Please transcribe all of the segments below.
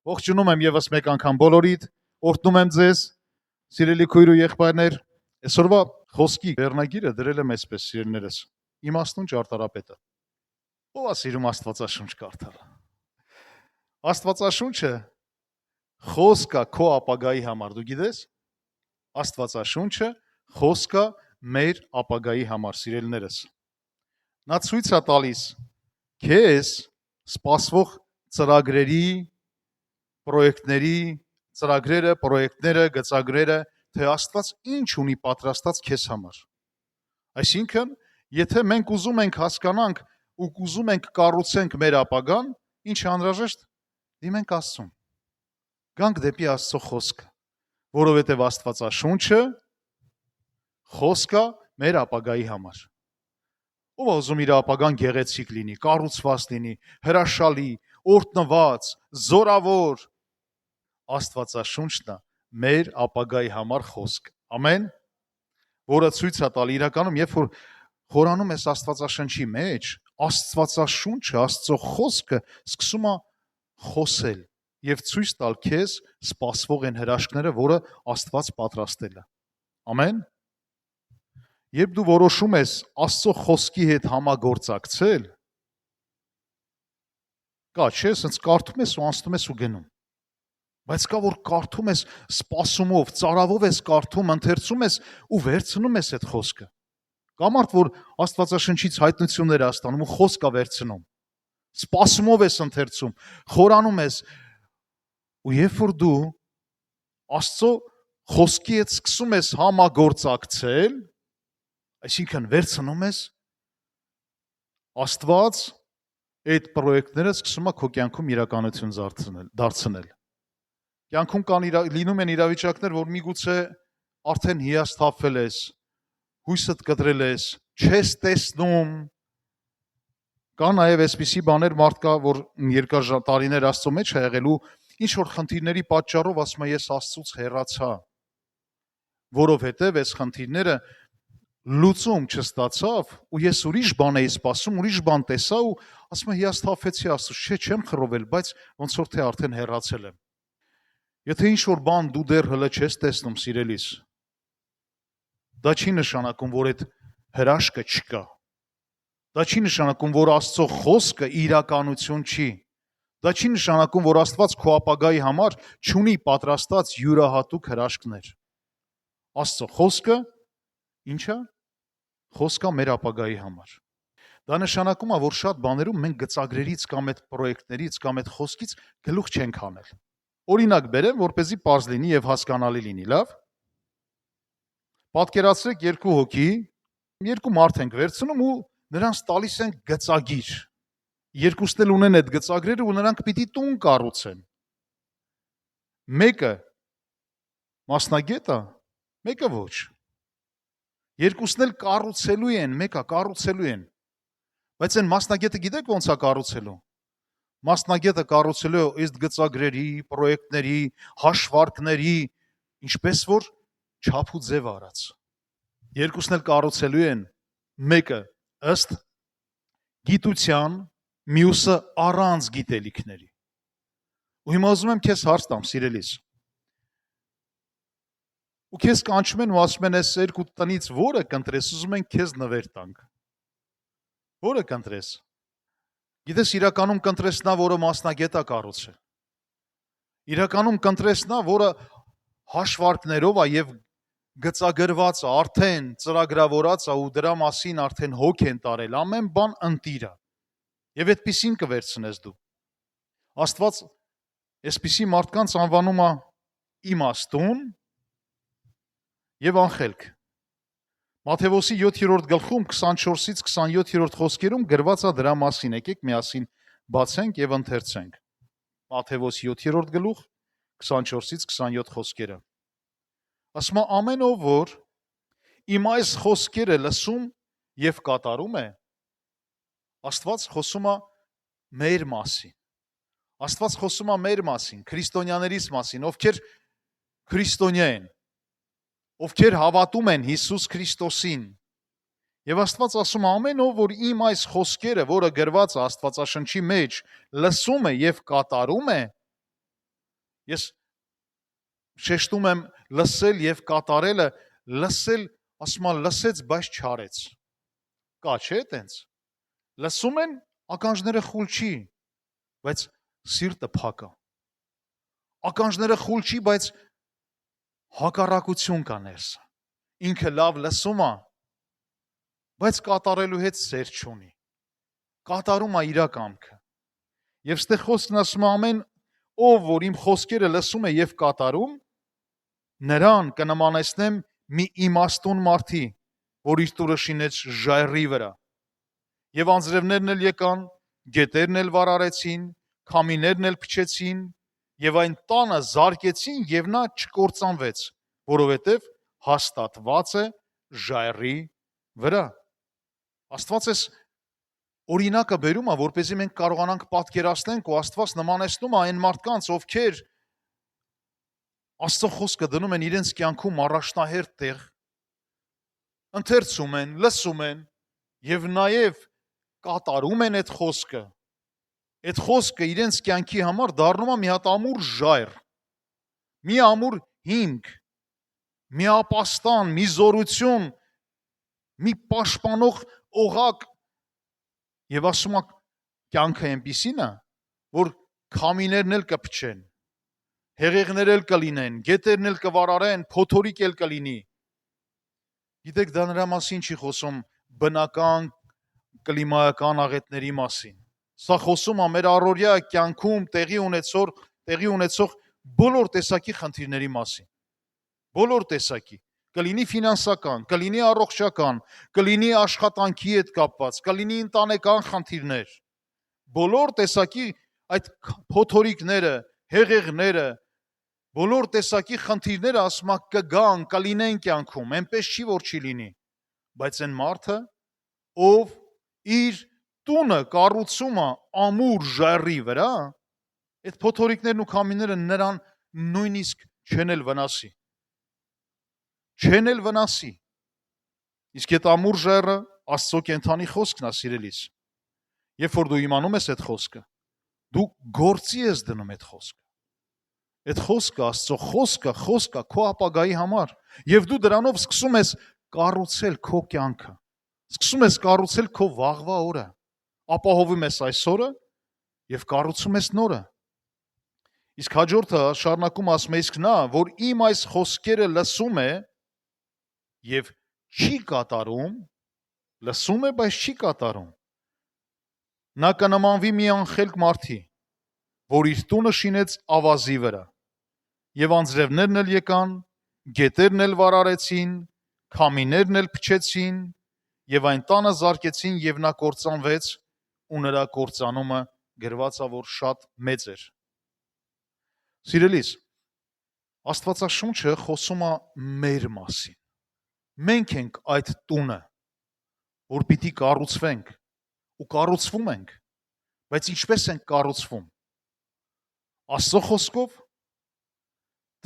Ողջունում եմ եւս մեկ անգամ բոլորիդ, օրհնում եմ ձեզ, սիրելի քույր ու եղբայրներ։ Այսօրվա խոսքի վերնագիրը դրել եմ այսպես, սիրելիներս. իմաստուն ճարտարապետը։ Ո՞վ է սիրում Աստվածաշունչ կարդալ։ Աստվածաշունչը խոսք է քո ապագայի համար, դու գիտես։ Աստվածաշունչը խոսք է մեր ապագայի համար, սիրելիներս։ Նա ցույց է տալիս քեզ սպասվող ծրագրերի, պրոյեկտները, գծագրերը, թե Աստված ինչ ունի պատրաստած քեզ համար։ Այսինքն, եթե մենք ուզում ենք հասկանանք ու ուզում ենք կառուցենք մեր ապագան, ինչ անհրաժեշտ, դիմենք Աստծուն։ Գանք դեպի Աստծո խոսքը, որովհետև Աստվածաշունչը խոսքը մեր ապագայի համար։ Ով է ուզում իր ապագան գեղեցիկ լինի, կառուցված լինի, հրաշալի, օրհնված, զորավոր։ Աստվածաշունչն է մեր ապագայի համար խոսք։ Ամեն, որը ցույց է տալի իրականում, երբ որ խորանում ես Աստվածաշնչի մեջ, Աստվածաշունչը, Աստծո խոսքը սկսում է խոսել եւ ցույց տալ քեզ սպասվող են հրաշքները, որը Աստված պատրաստել է։ Ամեն։ Երբ դու որոշում ես Աստծո խոսքի հետ համագործակցել, կա, չէ, ասենց կարդում ես ու անցնում ես ու գնում։ Բայց կա, որ կարդում ես սպասումով, ծարավով ես կարդում, ընթերցում ես ու վերցնում ես այդ խոսքը։ Կա մարդ, որ Աստվածաշնչից հայտնություններ է ստանում ու խոսք է վերցնում։ Սպասումով ես ընթերցում, խորանում ես, ու երբ որ դու Աստծո խոսքի հետ սկսում ես համագործակցել, այսինքն վերցնում ես, Աստված այդ պրոյեկտները սկսում է քո կյանքում իրականություն դարձնել։ Կյանքում լինում են իրավիճակներ, որ միգուցե արդեն հիասթափվել ես, հույսդ կտրել ես, չես տեսնում։ Կա նաև այսպիսի բաներ, մարդ կա, որ երկար տարիներ Աստծո մեջ է եղել ու ինչ որ խնդիրների պատճառով ասում է ես Աստծուց հեռացա, որովհետև այս խնդիրները լուծում չստացավ ու ես ուրիշ բան էի սպասում, ուրիշ բան տեսա ու ասում եմ հիասթափվեցի Աստծուց, չեմ խռովել, բայց ոնց որ թե արդեն հեռացել եմ։ Եթե ինչ որ բան դու դեռ հələ չես տեսնում, սիրելիս, դա չի նշանակում, որ այդ հրաշքը չկա։ Դա չի նշանակում, որ Աստծո խոսքը իրականություն չի։ Դա չի նշանակում, որ Աստված քո ապագայի համար չունի պատրաստած յուրահատուկ հրաշքներ։ Աստծո խոսքը ի՞նչ է։ Խոսքը մեր ապագայի համար։ Դա նշանակում է, որ շատ բաներում մենք գծագրերից կամ այդ պրոյեկտներից կամ այդ խոսքից գլուխ չենք հանել։ Օրինակ բերեմ, որպեսզի պարզ լինի եւ հասկանալի լինի, լավ։ Պատկերացրեք երկու հոգի, երկու մարդ ենք վերցնում ու նրանց տալիս են գծագիր։ Երկուսն էլ ունեն այդ գծագրերը ու նրանք պիտի տուն կառուցեն։ Մեկը մասնագետ է, մեկը ոչ։ Երկուսն էլ կառուցելու են, մեկը կառուցելու են։ Բայց այն մասնագետը գիտեք ոնց է կառուցելու։ Մասնագետը կառուցելու է ըստ գծագրերի, պրոյեկտների, հաշվարկների, ինչպես որ չափ ու ձև արած։ Երկուսն էլ կառուցելու են, մեկը ըստ գիտության, մյուսը առանց գիտելիքների։ Ու հիմա ուզում եմ քեզ հարց տամ, սիրելիս։ Ու քեզ կանչում են ու ասում են, այս երկու տնից որը կընտրես, ուզում են քեզ նվեր տանք։ Որը կընտրես։ Գիտես, իրականում կընտրես նա, որը մասնագետ է կառուցել։ Իրականում կընտրես նա, որը հաշվարկներով է եւ գծագրված է, արդեն ծրագրավորած է ու դրա մասին արդեն հոգ են տարել, ամեն բան ընտիր է։ Եվ այդպեսին կվերցնես դու։ Աստված այսպիսի մարդկանց անվանում է իմաստուն եւ անխելք։ Մատթեոս 7-րդ գլխում 24-ից 27-րդ խոսքերում գրված է դրա մասին։ Եկեք միասին բացենք եւ ընթերցենք։ Մատթեոս 7-րդ գլուխ 24-ից 27 խոսքերը։ Ասում է ամեն ով որ իմ այս խոսքերը լսում եւ կատարում է, Աստված խոսում է մեր մասին։ Աստված խոսում է մեր մասին, քրիստոնյաներից մասին, ովքեր քրիստոնյա են, ովքեր հավատում են Հիսուս Քրիստոսին։ Եվ Աստված ասում է ամեն ով որ իմ այս խոսքերը, որը գրված է Աստվածաշնչի մեջ, լսում է եւ կատարում է, Ես շեշտում եմ լսել եւ կատարելը, լսել, ասում եմ, լսեց, բայց չարեց։ Կա, չէ՞ այտենց։ Լսում են, ականջները խուլ չի, բայց սիրտը փակ է։ Ականջները խուլ չի, բայց հակառակություն կա ներսը։ Ինքը լավ լսում է, բայց կատարելու հետ սեր չունի։ Կատարում է իր կամքը։ Եվ ստեղ խոսքն ասում է ամեն ով, որ իմ խոսքերը լսում է եւ կատարում, նրան կնմանեցնեմ մի իմաստուն մարդի, որ իր տուրը շինեց ժայռի վրա։ Եվ անձրևներն էլ եկան, գետերն էլ վարարեցին, քամիներն էլ փչեցին, եւ այն տանը զարկեցին եւ նա չկործանվեց, որովհետեւ հաստատված է ժայռի վրա։ Աստված էս օրինակը բերում է, որպեսզի մենք կարողանանք պատկերացնենք ու Աստված նմանեցնում է այն մարդկանց, ովքեր Աստծո խոսքը դնում են իրենց կյանքում առաջնահերթ տեղ, ընթերցում են, լսում են եւ նաեւ կատարում են այդ խոսքը։ Այդ խոսքը իրենց կյանքի համար դառնում է մի հատ ամուր ժայռ, մի ամուր հիմք, մի ապաստան, մի զորություն, մի պաշտպանող օղակ եւ ասում է կյանքը այնպիսին է, որ քամիներն էլ կփչեն, հեղեղներ էլ կլինեն, գետերն էլ կվարարեն, փոթորիկ էլ կլինի։ Գիտեք, դա նրա մասին չի խոսում բնական կլիմայական աղետների մասին։ Սա խոսում է մեր առօրյա կյանքում տեղի ունեցող բոլոր տեսակի խնդիրների մասին։ Բոլոր տեսակի։ Կլինի ֆինանսական, կլինի առողջական, կլինի աշխատանքի հետ կապված, կլինի ընտանեկան խնդիրներ։ Բոլոր տեսակի այդ փոթորիկները, հեղեղները, բոլոր տեսակի խնդիրները ասում է կգան, կլինեն կյանքում, այնպես չի որ չի լինի։ Բայց այն մարդը, ով իր տունը կառուցում է ամուր ժայռի վրա, այդ փոթորիկներն ու քամիները նրան նույնիսկ չեն էլ վնասի։ Չեն էլ վնասի։ Իսկ այդ ամուր ժայռը Աստծո կենթանի խոսքն է, սիրելիս։ Երբ որ դու իմանում ես այդ խոսքը, դու գործի ես դնում այդ խոսքը։ Այդ խոսքը, Աստծո խոսքը քո ապագայի համար, եւ դու դրանով սկսում ես կառուցել քո կյանքը։ Սկսում ես կառուցել քո վաղվա օրը, ապահովում ես այսօրը եւ կառուցում ես նորը։ Իսկ հաջորդը շարունակում ասում է, իսկ նա, որ իմ այս խոսքերը լսում է եւ չի կատարում, լսում է, բայց չի կատարում, նա կնմանվի մի անխելք մարդի, որ իր տունը շինեց ավազի վրա, եւ անձրևներն էլ եկան, գետերն էլ վարարեցին, քամիներն էլ փչեցին, եւ այն տանը զարկեցին, եւ նա կործանվեց, ու նրա կործանումը գրված է, որ շատ մեծ էր։ Սիրելիս, Աստվածաշունչը խոսում է մեր մասին։ Մենք ենք այդ տունը, որ պիտի կառուցվենք ու կառուցվում ենք, բայց ինչպես ենք կառուցվում։ Աստծո խոսքով,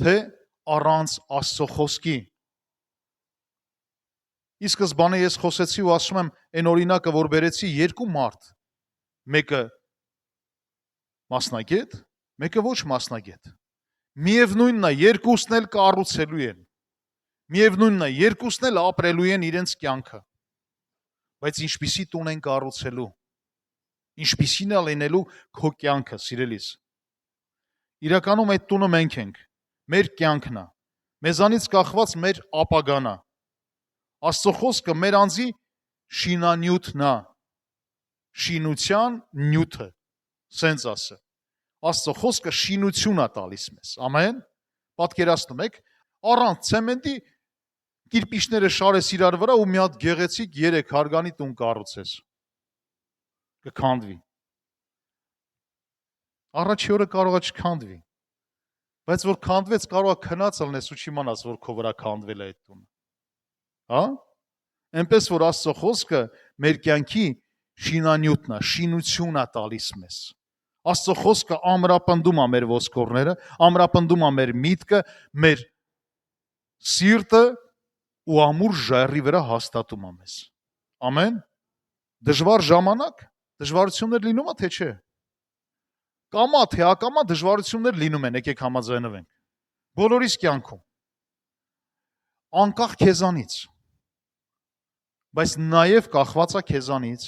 թե առանց Աստծո խոսքի։ Ի սկզբանե ես խոսեցի ու ասում եմ, այն օրինակը, որ բերեցի, երկու մարդ, մեկը մասնագետ, մեկը ոչ մասնագետ։ Միևնույնն է, երկուսն էլ կառուցելու են։ Միևնույնն է, երկուսն էլ ապրելու են իրենց կյանքը։ Բայց ինչպիսի տուն են կառուցելու։ Ինչպիսին է լինելու քո կյանքը, սիրելիս։ Իրականում այդ տունը մենք ենք։ Մեր կյանքն է։ Մեզանից կախված մեր ապագան է։ Աստծո խոսքը մեր անձի շինանյութն է։ Շինության նյութը, սենց ասը։ Աստծո խոսքը շինություն է տալիս մեզ։ Ամեն։ Պատկերացնում եք, առանց ցեմենտի կիրպիչները շարես իրար վրա ու մի հատ գեղեցիկ 3 հարգանի տուն կառուցես։ Կքանդվի։ Առաջի օրը կարող է չքանդվի։ Բայց որ քանդվեց, կարող է քնած ելնես ու չիմանաս, որ քո վրա քանդվել է այդ տունը։ Հա? Այնպես որ Աստծո խոսքը մեր կյանքի շինանյութն է, շինություն է տալիս մեզ։ Աստծո խոսքը ամրապնդում է մեր ոսկորները, ամրապնդում է մեր միտքը, մեր սիրտը ու ամուր ժայռի վրա հաստատում է մեզ։ Ամեն։ Դժվար ժամանակ, դժվարություններ լինում է, թե չէ։ Կամա թե ակամա դժվարություններ լինում են, եկեք համաձայնվենք։ Բոլորիս կյանքում։ Անկախ քեզանից։ Բայց նաև կախված է քեզանից,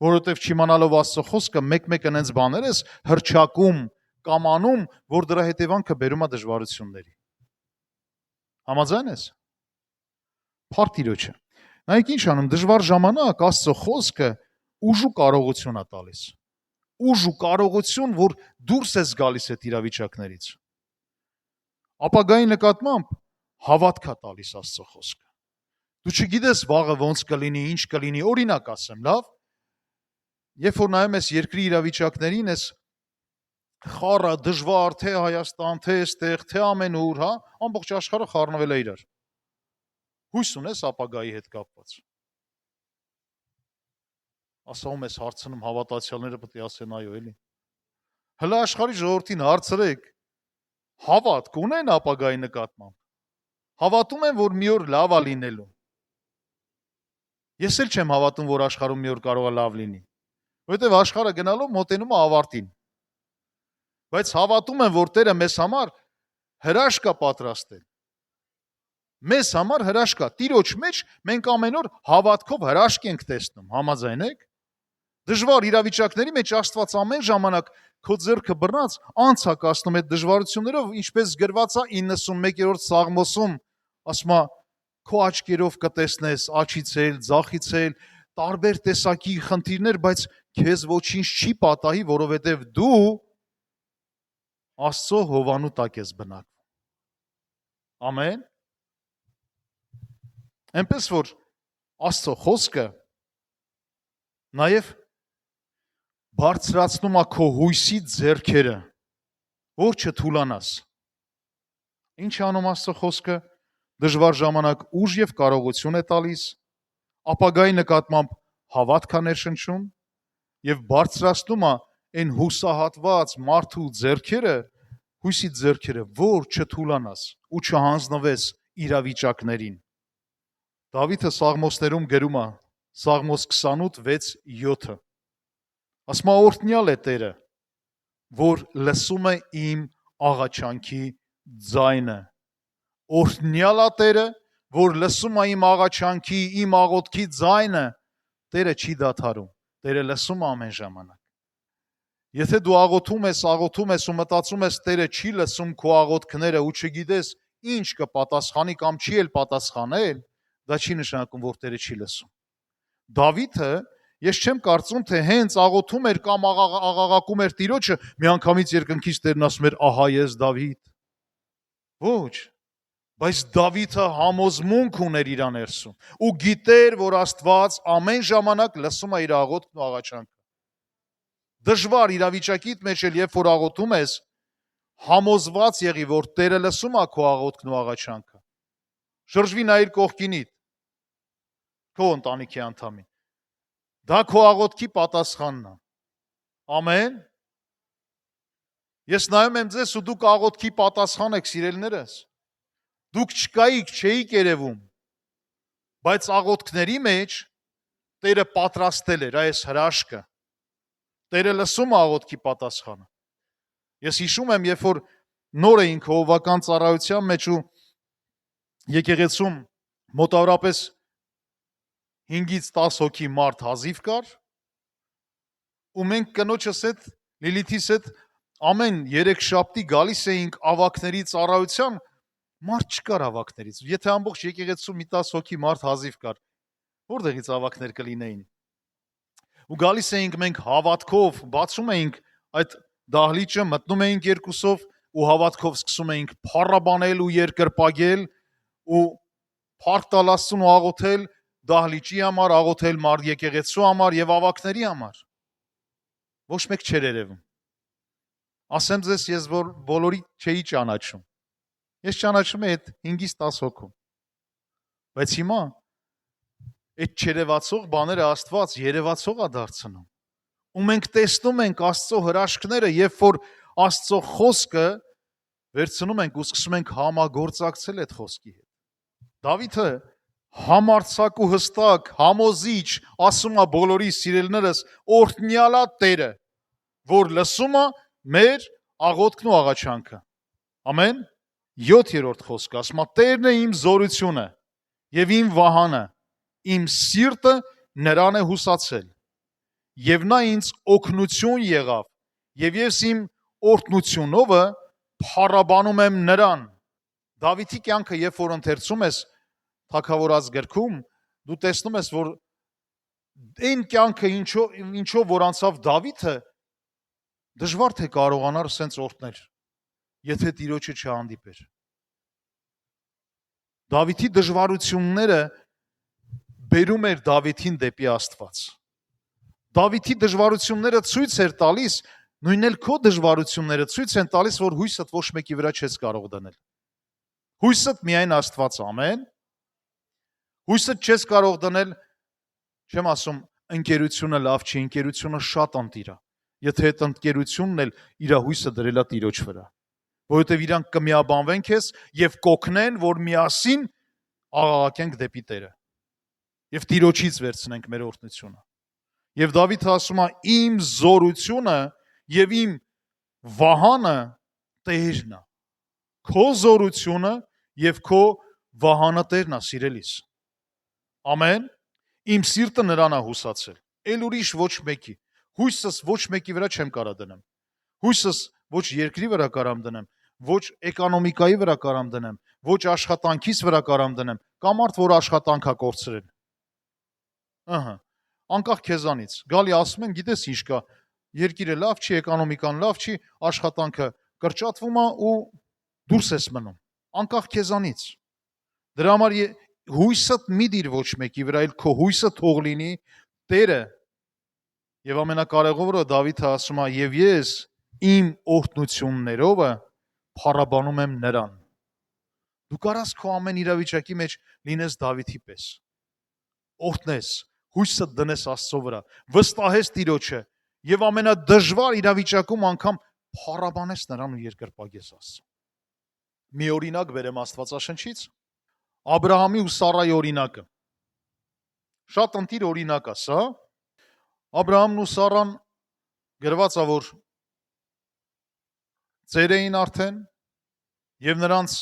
որովհետև չիմանալով Աստծո խոսքը մեկ-մեկ այնց բաներ ես հրճակում կամ անում, որ դրա հետևանքը բերում է դժվարությունների։ Համաձայն ես։ Փառք Տիրոջը։ Նայեք ինչ անում, դժվար ժամանակ Աստծո խոսքը ուժ ու կարողություն է տալիս։ Ուժ ու կարողություն, որ դուրս ես գալիս այդ իրավիճակներից։ Ապագայի նկատմամբ հավատք է տալիս Աստծո խոսքը։ Դու չգիտես վաղը ոնց կլինի, ինչ կլինի, օրինակ ասեմ, լավ։ Երբ որ նայում ես երկրի իրավիճակներին, ես խառը, դժվար, թե Հայաստան, թե այստեղ, թե ամենուր, հա, ամբողջ աշխարհը խառնվել է իրար։ Հույս ունես ապագայի հետ կապված։ Ասում ես հարցնում հավատացյալները պետք է ասեն այո, էլի։ Հələ աշխարհի ժողովրդին հարցրեք, հավատք ունեն ապագայի նկատմամբ։ Հավատում են, որ մի օր լավ է լինելու։ Ես էլ չեմ հավատում, որ աշխարհում մի օր կարող է լավ լինի, որովհետև աշխարհը գնալով մոտենում է ավարտին։ Բայց հավատում եմ, որ Տերը մեզ համար հրաշք է պատրաստել։ Մեզ համար հրաշք է։ Տիրոջ մեջ մենք ամեն օր հավատքով հրաշք ենք տեսնում, համաձայն եք։ Դժվար իրավիճակների մեջ Աստված ամեն ժամանակ քո ձեռքը բռնած անց է կացնում այդ դժվարություններով, ինչպես գրված է 91-րդ Սաղմոսում, ասում է քո աչքերով կտեսնես աչիցել, ձախիցել, տարբեր տեսակի խնդիրներ, բայց քեզ ոչինչ չի պատահի, որովհետև դու Աստծո հովանու տակ ես բնակվում։ Ամեն։ Այնպես որ Աստծո խոսքը նաև բարձրացնում է քո հույսի ձեռքերը, որ չթուլանաս։ Ինչ անում Աստծո խոսքը, դժվար ժամանակ ուժ եւ կարողություն է տալիս, ապագայի նկատմամբ հավատք է ներշնչում եւ բարձրացնում է այն հուսահատված մարդու ձեռքերը, հույսի ձեռքերը, որ չթուլանաս ու չհանձնվես իրավիճակներին։ Դավիթը Սաղմոսներում գրում է, Սաղմոս 28:6-7, ասում է օրհնյալ է Տերը, որ լսում է իմ աղաչանքի ձայնը։ Օրհնյալ է Տերը, որ լսում է իմ աղաչանքի, իմ աղոթքի ձայնը։ Տերը չի դադարում, Տերը լսում է ամեն ժամանակ։ Եթե դու աղոթում ես ու մտածում ես Տերը չի լսում քո աղոթքները ու չգիտես ինչ կպատասխանի կամ չի էլ պատասխանել, դա չի նշանակում, որ Տերը չի լսում։ Դավիթը, ես չեմ կարծում, թե հենց աղոթում էր կամ աղաղակում էր Տիրոջը, միանգամից երկնքից Տերն ասում էր, ահա ես Դավիթ։ Ոչ, բայց Դավիթը համոզմունք ուներ իր ներսում ու գիտեր, որ Աստված ամեն ժամանակ լսում է իր աղոթքն ու աղաչանքը։ Դժվար իրավիճակիդ մեջ էլ երբ որ աղոթում ես, համոզված եղի, որ Տերը լսում է քո աղոթքն ու աղաչանքը։ Շրջվի նայիր կողքինիդ, քո ընտանիքի անդամին։ Դա քո աղոթքի պատասխանն է։ Ամեն։ Ես նայում եմ ձեզ ու դուք աղոթքի պատասխան եք, սիրելիներս։ Դուք չկայիք, չէիք երևում, բայց աղոթքների մեջ Տերը պատրաստել էր այս հրաշքը։ Տերը լսում է աղոթքի պատասխանը։ Ես հիշում եմ, երբ որ նոր էինք հովվական ծառայության մեջ ու եկեղեցում մոտավորապես 5-ից 10 հոգի մարդ հազիվ կար, ու մենք կնոջս հետ, Լիլիթիս հետ ամեն 3 շաբթի գալիս էինք ավակների ծառայության, մարդ չկար ավակներից։ Եթե ամբողջ եկեղեցում մի 10 հոգի մարդ հազիվ կար, որտեղից ավակներ կլինեին։ Ու գալիս էինք մենք հավատքով, բացում էինք այդ դահլիճը, մտնում էինք երկուսով ու հավատքով սկսում էինք փառաբանել ու երկրպագել ու փառք տալ Աստծուն ու աղոթել դահլիճի համար, աղոթել մարդ եկեղեցու համար եւ ավակների համար։ Ոչ մեկ չէր երևում։ Ասեմ ձեզ, ես բոլորի չէի ճանաչում։ Ես ճանաչում եմ այդ 5-ից 10 հոգու։ Բայց հիմա այդ չերևացող բաները Աստված երևացող է դարձնում։ Ու մենք տեսնում ենք Աստծո հրաշքները, երբ որ Աստծո խոսքը վերցնում ենք ու սկսում ենք համագործակցել այդ խոսքի հետ։ Դավիթը համարձակ ու հստակ, համոզիչ ասում է բոլորի սիրելիներս, օրհնյալ է Տերը, որ լսում է մեր աղոթքն ու աղաչանքը։ Ամեն։ 7-րդ խոսքը ասում է. Տերն է իմ զորությունը եւ իմ վահանը, իմ սիրտը նրան է հուսացել, եւ նա ինձ օգնություն եղավ, եւ ես իմ օրհնությունովը փառաբանում եմ նրան։ Դավիթի կյանքը, երբ որ ընթերցում ես Թագավորաց գրքում, դու տեսնում ես, որ այն կյանքը ինչով որ անցավ Դավիթը, դժվար թե կարողանար սենց օրհնել, եթե Տիրոջը չհանդիպեր։ Դավիթի դժվարությունները բերում էր Դավիթին դեպի Աստված։ Դավիթի դժվարությունները ցույց էր տալիս, նույնն էլ քո դժվարությունները ցույց են տալիս, որ հույսդ ոչ մեկի վրա չես կարող դնել։ Հույսդ միայն Աստված, ամեն։ Հույսդ չես կարող դնել, չեմ ասում, ընկերությունը լավ չի, ընկերությունը շատ ընտիր է։ Եթե այդ ընկերությունն էլ իր հույսը դրել է Տիրոջ վրա, որովհետև իրանք կմիաբանվեն քեզ եւ կօգնեն, որ միասին աղաղակենք դեպի Տերը եւ Տիրոջից վերցնենք մեր օրհնությունը։ Եվ Դավիթը ասում է. իմ զորությունը եւ իմ վահանը Տերն է։ Քո զորությունը եւ քո վահանը Տերն է, սիրելիս։ Ամեն։ Իմ սիրտը նրան է հուսացել։ Էլ ուրիշ ոչ մեկի։ Հույսս ոչ մեկի վրա չեմ կարա դնեմ։ Հույսս ոչ երկրի վրա կարամ դնեմ, ոչ էկոնոմիկայի վրա կարամ դնեմ, ոչ աշխատանքից վրա կարամ դնեմ, կամ արդ որ աշխատանք է կորցրել։ Ահա, անկախ քեզանից։ Գալի ասում են, գիտես ինչ կա, երկիրը լավ չի, էկոնոմիկան լավ չի, աշխատանքը կրճատվում է ու դուրս ես մնում։ Անկախ քեզանից։ Դրա համար հույսդ մի դիր ոչ մեկի վրա, այլ քո հույսը թող լինի Տերը։ Եվ ամենակարևորը Դավիթը ասում է. եւ ես իմ օրհնություններովը փառաբանում եմ նրան։ Դու կարաս քո ամեն իրավիճակի մեջ լինես Դավիթի պես։ Օրհնես, հույսը դնես Աստծո վրա, վստահես Տիրոջը եւ ամենադժվար իրավիճակում անգամ փառաբանես նրան ու երկրպագես Աստծո։ Մի օրինակ բերեմ Աստվածաշնչից, Աբրահամի ու Սարայի օրինակը։ Շատ ընտիր օրինակ է սա։ Աբրահամն ու Սարան գրված է, որ ծեր էին արդեն եւ նրանց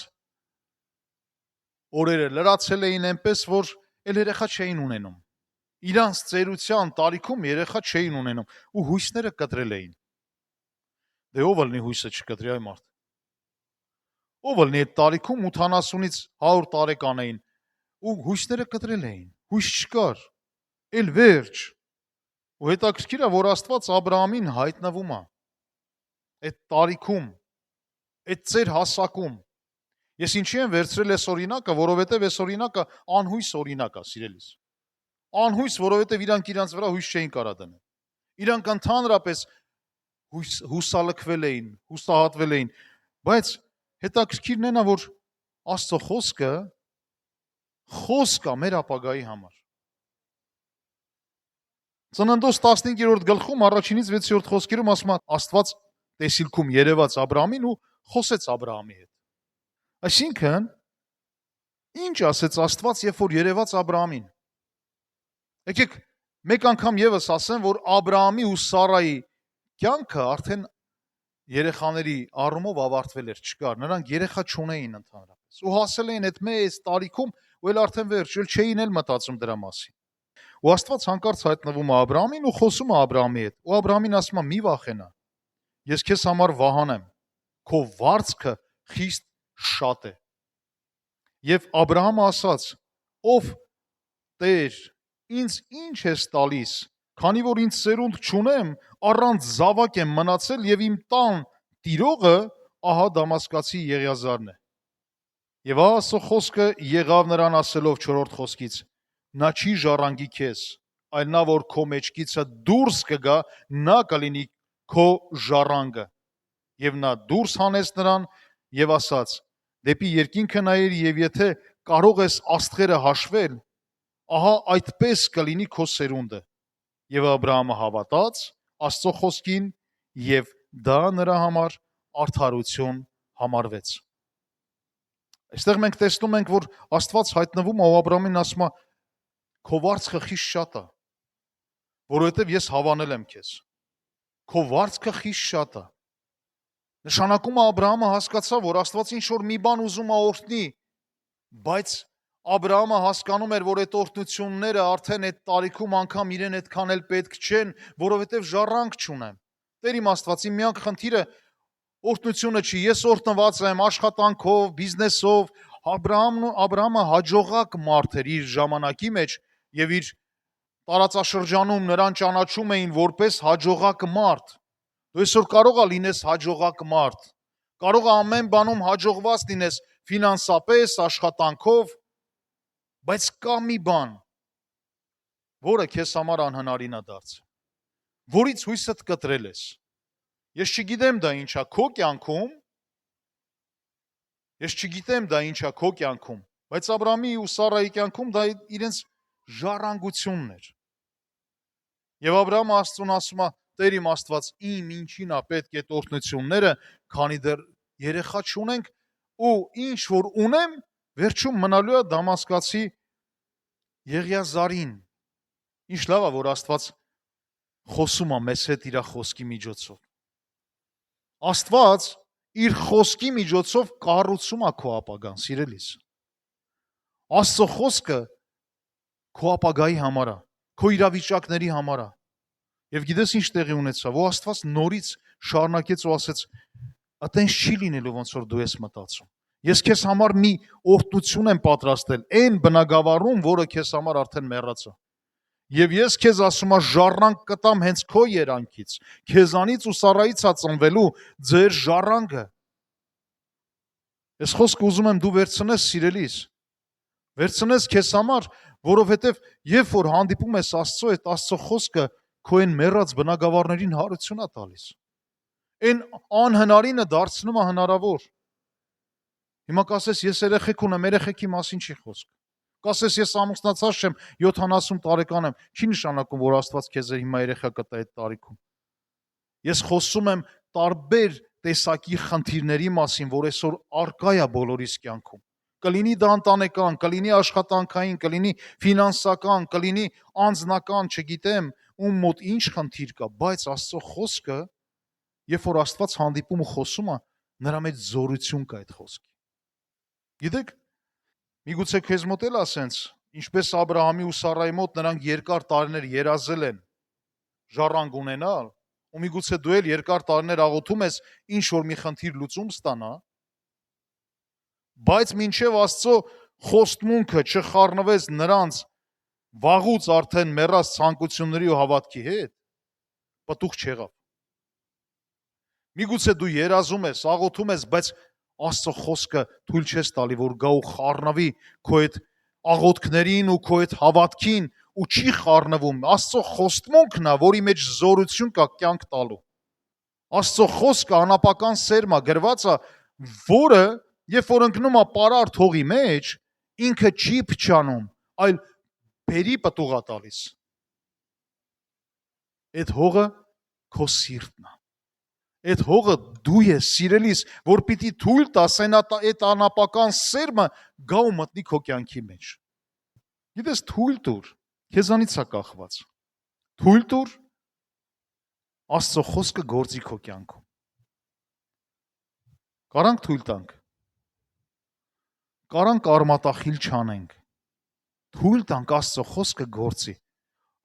օրերը լրացել էին այնպես, որ էլ երեխա չէին ունենում։ Իրանց ծերության տարիքում երեխա չէին ունենում ու հույսները կտրել էին։ Դե ով լինի հույսը չկտրի այ մարդ։ Ով լինի այդ տարիքում 80-ից 100 տարեկան էին ու հույսները կտրել էին։ Հույս չկար։ Էլ վերջ։ Ու հետաքրքիր է, որ Աստված Աբրահամին հայտնվում է այդ տարիքում, այդ ծեր հասակում։ Ես ինչի եմ վերցրել այս օրինակը, որովհետև այս օրինակը անհույս օրինակ է, սիրելիս։ Անհույս, որովհետև իրանք իրանց վրա հույս չէին կարա դնել։ Իրանք ընդհանրապես հուսալքվել էին, հուսահատվել էին, բայց հետաքրքիրն է, որ Աստծո խոսքը խոսք է մեր ապագայի համար։ Ծննդոց 15-րդ գլխում առաջինից 6-րդ խոսքերում ասում է Աստված տեսիլքում երևաց Աբրահամին ու խոսեց Աբրահամի հետ։ Այսինքն, ինչ ասեց Աստված, երբ որ երևաց Աբրահամին։ Եկեք մեկ անգամ եւս ասեմ, որ Աբրահամի ու Սարայի կյանքը արդեն երեխաների առումով ավարտվել էր, չկար, նրանք երեխա չունեին ընդհանրապես։ Ու հասել էին այդ մեծ տարիքում, ու էլ արդեն վերջ, էլ չէին էլ մտածում դրա մասին։ Ու Աստված հանկարծ հայտնվում է Աբրահամին ու խոսում է Աբրահամի հետ։ Ու Աբրահամին ասում է՝ մի վախենա։ Ես քեզ համար վահան եմ։ Քո վարձքը խիստ շատ է։ Եվ Աբրահամը ասաց. ով Տեր, ինձ ինչ ես տալիս, քանի որ ինձ սերունդ չունեմ, առանց զավակ եմ մնացել եւ իմ տան տիրողը ահա Դամասկացի Եղիազարն է։ Եվ Աստծո խոսքը եղավ նրան ասելով 4-րդ խոսքից. նա չի ժառանգի քեզ, այլ նա որ քո մեջքիցը դուրս կգա, նա կլինի քո ժառանգը։ Եվ նա դուրս հանեց նրան եւ ասաց. դեպի երկինքը նայիր եւ եթե կարող ես աստղերը հաշվել, ահա այդպես կլինի քո սերունդը։ Եվ Աբրահամը հավատաց Աստծո խոսքին եւ դա նրա համար արդարություն համարվեց։ Այստեղ մենք տեսնում ենք, որ Աստված հայտնվում է ու Աբրահամին ասում է. քո վարձքը խիստ շատ է, որովհետև ես հավանել եմ քեզ։ քո վարձքը խիստ շատ է։ Նշանակում է Աբրահամը հասկացավ, որ Աստված ինչ որ մի բան ուզում է օրհնի, բայց Աբրահամը հասկանում էր, որ այդ օրհնությունները արդեն այդ տարիքում անգամ իրեն այդքան էլ պետք չեն, որովհետև ժառանգ չունեմ։ Տեր իմ Աստված, իմ միակ խնդիրը օրհնությունը չի, ես օրհնված եմ աշխատանքով, բիզնեսով։ Աբրահամը հաջողակ մարդ էր իր ժամանակի մեջ եւ իր տարածաշրջանում նրան ճանաչում էին որպես հաջողակ մարդ։ Դու այսօր կարող ես լինես հաջողակ մարդ, կարող է ամեն բանում հաջողված լինես ֆինանսապես, աշխատանքով, բայց կա մի բան, որը քեզ համար անհնարին է դարձել, որից հույսդ կտրել ես։ Ես չգիտեմ դա ինչա քո կյանքում, բայց Աբրահամի ու Սարայի կյանքում դա իրենց ժառանգությունն էր։ Եվ Աբրահամը Աստծուն ասում է. Տեր իմ Աստված, իմ ինչին է պետք այդ օրհնությունները, քանի դեռ երեխա չունենք ու ինչ որ ունեմ, վերջում մնալու է Դամասկացի Եղիազարին։ Ինչ լավ է, որ Աստված խոսում է մեզ հետ իր խոսքի միջոցով։ Աստված իր խոսքի միջոցով կառուցում է քո ապագան, սիրելիս։ Աստծո խոսքը քո ապագայի համար է, քո իրավիճակների համար է։ Եվ գիտես ինչ տեղի ունեցավ, որ Աստված նորից շարունակեց ու ասեց. «Այտենց չի լինելու, ոնց որ դու ես մտածում։ Ես քեզ համար մի օրհնություն եմ պատրաստել, այն բնագավառում, որը քեզ համար արդեն մեռած է։ Եվ ես քեզ ասում եմ, ժառանգ կտամ հենց քո երանքից, քեզանից ու Սարայից է ծնվելու ձեր ժառանգը»։ Այս խոսքը ուզում եմ դու վերցնես, սիրելիս, վերցնես քեզ համար, որովհետև երբ որ հանդիպում ես Աստծո, այդ Աստծո խոսքը քո այն մեռած բնագավառներին հարություն է տալիս։ Այն անհնարինը դարձնում է հնարավոր։ Հիմա կասես, ես երեխեք ունեմ, երեխեքի մասին չի խոսք։ Կասես, ես ամուսնացած չեմ, 70 տարեկան եմ, չի նշանակում, որ Աստված քեզ հիմա երեխա կտա այդ տարիքում։ Ես խոսում եմ տարբեր տեսակի խնդիրների մասին, որ այսօր առկա է բոլորիս կյանքում։ Կլինի դա ընտանեկան, կլինի աշխատանքային, կլինի ֆինանսական, կլինի անձնական, չգիտեմ, ում մոտ ինչ խնդիր կա, բայց Աստծո խոսքը, երբ որ Աստված հանդիպում ու խոսում է, նրա մեջ զորություն կա այդ խոսքի։ Գիտեք, միգուցե քեզ մոտ էլ ասենց, ինչպես Աբրահամի ու Սարայի մոտ նրանք երկար տարիներ երազել են ժառանգ ունենալ, ու միգուցե դու էլ երկար տարիներ աղոթում ես ինչ որ մի խնդիր լուծում ստանա, բայց մինչև Աստծո խոստմունքը չխառնվեց նրանց վաղուց արդեն մեռած ցանկությունների ու հավատքի հետ, պտուղ չեղավ։ Միգուցե դու երազում ես, աղոթում ես, բայց Աստծո խոսքը թույլ չես տալի, որ գա ու խառնվի քո այդ աղոթքներին ու քո այդ հավատքին, ու չի խառնվում։ Աստծո խոստմունքն է, որի մեջ զորություն կա կյանք տալու։ Աստծո խոսքը անապական սերմ է, գրված է, որը երբ որ ընկնում է պարարտ հողի մեջ, ինքը չի փչանում, այլ բերի պտուղ է տալիս։ Այդ հողը քո սիրտն է։ Այդ հողը դու ես, սիրելիս, որ պիտի թույլ տաս այդ անապական սերմը գա ու մտնի քո կյանքի մեջ։ Գիտես, թույլ տուր, քեզանից է կախված։ Թույլ տուր Աստծո խոսքը գործի քո կյանքում։ Կարանք թույլ տանք։ Կարանք արմատախիլ չանենք։ Թույլ տանք Աստծո խոսքը գործի։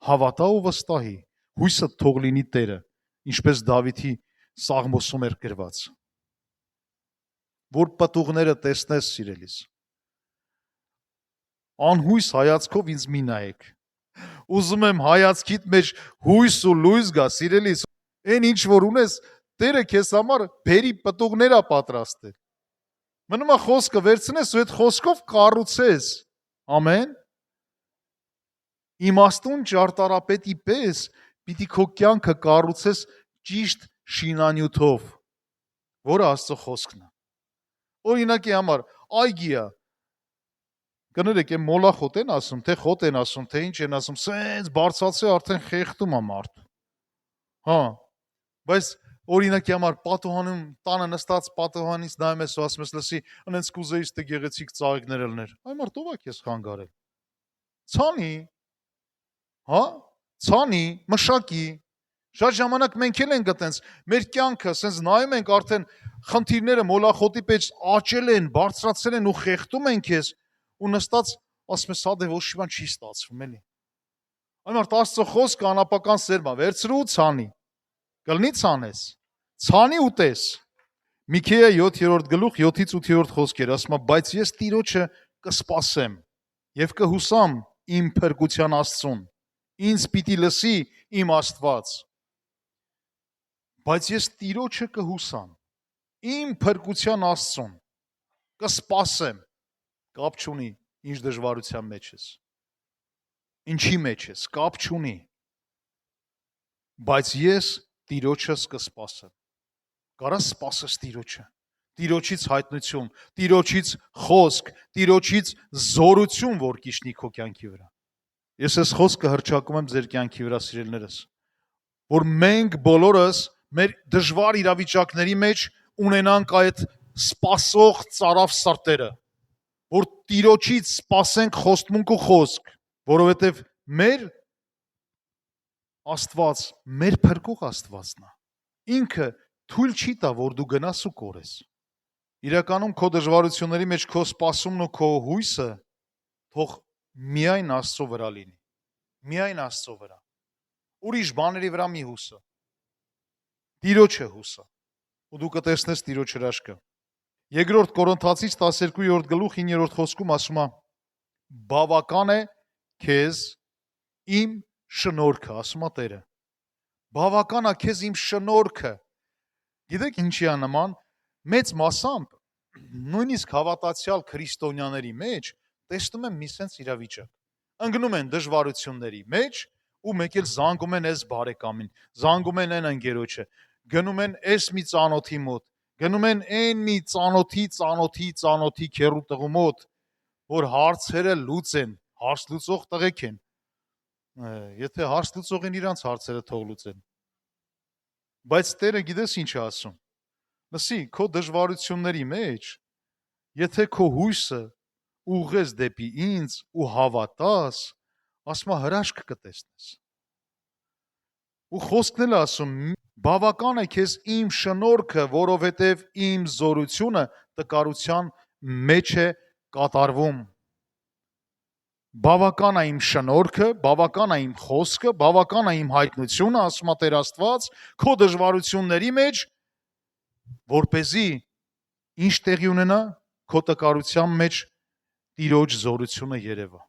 Հավատա ու վստահի, հույսը թող լինի Տերը, ինչպես Դավիթի Սաղմոսում էր գրված, որ պտուղները տեսնես, սիրելիս։ Անհույս հայացքով ինձ մի նայեք։ Ուզում եմ հայացքիդ մեջ հույս ու լույս գա, սիրելիս, այն ինչ որ ունես, Տերը քեզ համար բերի պտուղներ է պատրաստել։ Մնում է խոսքը վերցնես ու այդ խոսքով կառուցես։ Ամեն։ Իմաստուն ճարտարապետի պես պիտի քո կյանքը կառուցես ճիշտ շինանյութով, որը Աստծո խոսքն է։ Օրինակի համար, այգիա, կներեք, այն մոլախոտ են ասում, թե խոտ են ասում, թե ինչ են ասում, սենց բարձացե արդեն խեղդում է մարդ։ Հա, բայց օրինակի համար պատուհանում, տանը նստած պատուհանից նայում ես ու ասում ես, լսի, անենց կուզեիս թե գեղեցիկ ծաղիկներ ելներ։ Այ մարդ ով է քեզ խանգարել։ Ցանի, հա, ցանի, մշակի, Շատ ժամանակ մենք էլ ենք այտենց մեր կյանքը, ասենց նայում ենք արդեն խնդիրները մոլախոտի պես աճել են, բարձրացել են ու խեղդում են քեզ ու նստած ասում ես, «Ադե ոչ մի բան չի ստացվում էլի»։ Այնուհետ Աստծո խոսքը անապական սերմա, վերցրու ցանի։ Կլնի ցանես։ Ցանի ու տես։ Միքեյա 7-րդ գլուխ 7-ից 8-րդ խոսքեր ասում է, բայց ես Տիրոջը կսպասեմ եւ կհուսամ իմ փրկության Աստծուն։ Ինձ պիտի լսի իմ Աստված։ Բայց ես Տիրոջը կհուսամ իմ փրկության Աստծուն։ Կսպասեմ։ Կապ չունի ինչ դժվարության մեջ ես։ Ինչի մեջ ես, կապ չունի։ Բայց ես Տիրոջս կսպասեմ։ Կարա սպասես Տիրոջը։ Տիրոջից հայտնություն, Տիրոջից խոսք, Տիրոջից զորություն, որ կիշնի քո կյանքի վրա։ Ես այս խոսքը հռչակում եմ ձեր կյանքի վրա, սիրելիներս, որ մենք բոլորս մեր դժվար իրավիճակների մեջ ունենանք այդ սպասող ծարավ սրտերը, որ Տիրոջից սպասենք խոստմունք ու խոսք, որովհետև մեր Աստված, մեր փրկող Աստվածն է։ Ինքը թույլ չի տա, որ դու գնաս ու կորես։ Իրականում քո դժվարությունների մեջ քո սպասումն ու քո հույսը թող միայն Աստծո վրա լինի։ Միայն Աստծո վրա։ Ուրիշ բաների վրա մի հուսա։ Տիրոջը հուսա։ Ու դու կտեսնես Տիրոջ հրաշքը։ Երկրորդ Կորինթացից 12-րդ գլուխ 9-րդ խոսքում ասում է. բավական է քեզ իմ շնորհքը, ասում է Տերը։ Բավական է քեզ իմ շնորհքը։ Գիտեք ինչի է նման, մեծ մասամբ նույնիսկ հավատացյալ քրիստոնյաների մեջ տեսնում եմ մի սենց իրավիճակ։ Ընկնում են դժվարությունների մեջ ու մեկ էլ զանգում են այս բարեկամին, զանգում են այն ընկերոջը, գնում են այս մի ծանոթի մոտ, գնում են այն մի ծանոթի քերու տղու մոտ, որ հարցերը լուծեն, հարց լուծող տղեկ են։ Եթե հարց լուծողին իրանց հարցերը թող լուծեն։ Բայց Տերը գիտես ինչ է ասում։ Լսի, քո դժվարությունների մեջ, եթե քո հույսը ուղղես դեպի ինձ ու հավատաս, ասում է հրաշք կտեսնես։ Ու խոսքն էլ ասում, բավական է քեզ իմ շնորհքը, որովհետև իմ զորությունը տկարության մեջ է կատարվում։ Բավական է իմ շնորհքը, բավական է իմ խոսքը, բավական է իմ հայտնությունը, ասում է Տեր Աստված, քո դժվարությունների մեջ, որպեսզի ինչ տեղի ունենա, քո տկարության մեջ Տիրոջ զորությունը երևա։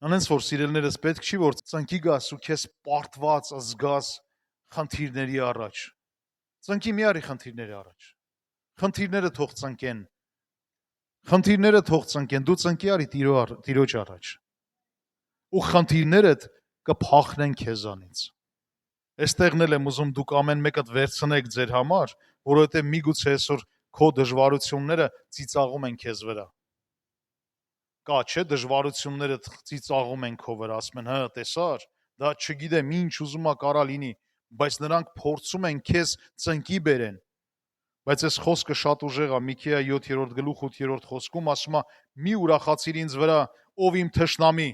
Անենց որ սիրելիներս պետք չի որ ծնկի գաս ու քեզ պարտված զգաս խնդիրների առաջ։ Ծնկի մի արի խնդիրների առաջ։ Խնդիրները թող ծնկեն։ Խնդիրները թող ծնկեն, դու ծնկի արի Տիրոջ առաջ։ Ու խնդիրներդ կփախնեն քեզանից։ Այստեղն էլ եմ ուզում դուք ամեն մեկդ վերցնեք ձեր համար, որովհետև միգուցե այսօր քո դժվարությունները ծիծաղում են քեզ վրա։ Կա չէ դժվարությունները ծիծաղում են քո վրա, ասում են, հա, տեսար, դա չգիտեմ ինչ ուզում է կարա լինի, բայց նրանք փորձում են քեզ ծնկի բերեն։ Բայց այս խոսքը շատ ուժեղ է, Միքեյա 7-րդ գլուխ 8-րդ խոսքում ասում է. մի ուրախացիր ինձ վրա, ով իմ թշնամի։